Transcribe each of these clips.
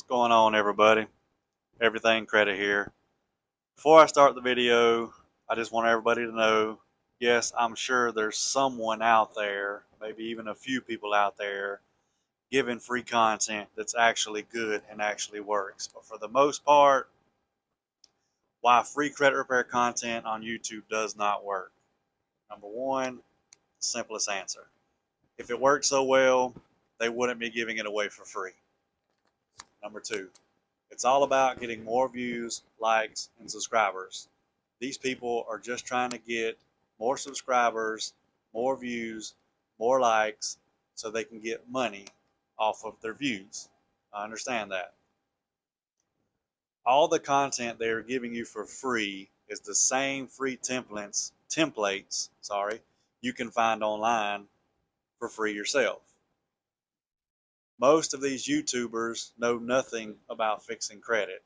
What's going on, everybody? Everything Credit here. Before I start the video, I just want everybody to know, yes, I'm sure there's someone out there, maybe even a few people out there, giving free content that's actually good and actually works. But for the most part, why free credit repair content on YouTube does not work. Number one, simplest answer. If it worked so well, they wouldn't be giving it away for free. Number two, it's all about getting more views, likes, and subscribers. These people are just trying to get more subscribers, more views, more likes, so they can get money off of their views. I understand that. All the content they are giving you for free is the same free templates, you can find online for free yourself. Most of these YouTubers know nothing about fixing credit.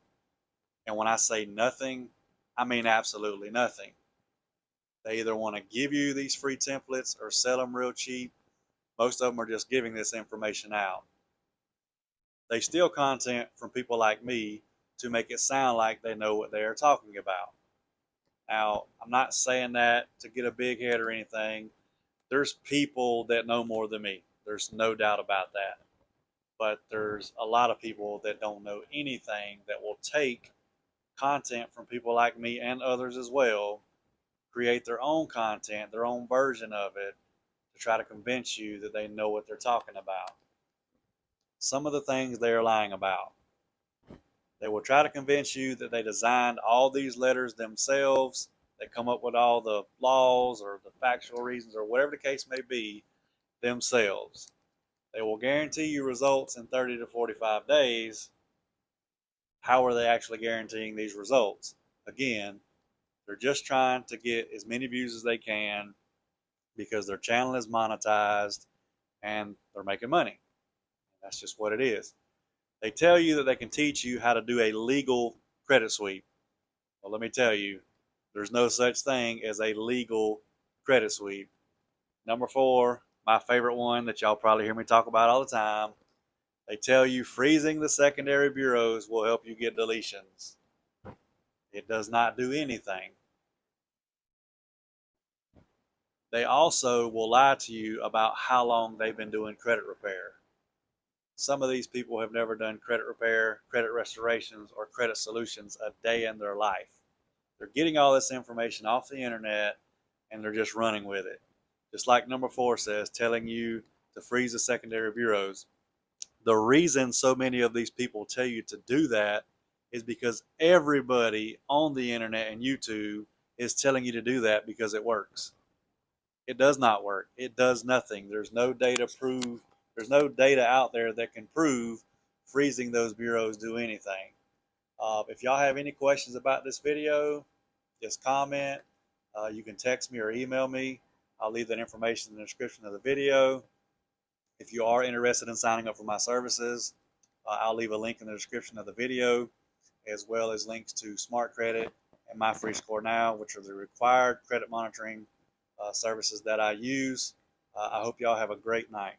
And when I say nothing, I mean absolutely nothing. They either want to give you these free templates or sell them real cheap. Most of them are just giving this information out. They steal content from people like me to make it sound like they know what they are talking about. Now, I'm not saying that to get a big head or anything. There's people that know more than me. There's no doubt about that. But there's a lot of people that don't know anything that will take content from people like me and others as well, create their own content, their own version of it, to try to convince you that they know what they're talking about. Some of the things they are lying about. They will try to convince you that they designed all these letters themselves. They come up with all the laws or the factual reasons or whatever the case may be themselves. They will guarantee you results in 30 to 45 days. How are they actually guaranteeing these results? Again, they're just trying to get as many views as they can because their channel is monetized and they're making money. That's just what it is. They tell you that they can teach you how to do a legal credit sweep. Well, let me tell you, there's no such thing as a legal credit sweep. Number four, my favorite one that y'all probably hear me talk about all the time. They tell you freezing the secondary bureaus will help you get deletions. It does not do anything. They also will lie to you about how long they've been doing credit repair. Some of these people have never done credit repair, credit restorations, or credit solutions a day in their life. They're getting all this information off the internet and they're just running with it. Just like number four says, telling you to freeze the secondary bureaus. The reason so many of these people tell you to do that is because everybody on the internet and YouTube is telling you to do that because it works. It does not work. It does nothing. There's no data out there that can prove freezing those bureaus do anything. If y'all have any questions about this video, just comment. You can text me or email me. I'll leave that information in the description of the video. If you are interested in signing up for my services, I'll leave a link in the description of the video, as well as links to Smart Credit and My Free Score Now, which are the required credit monitoring services that I use. I hope y'all have a great night.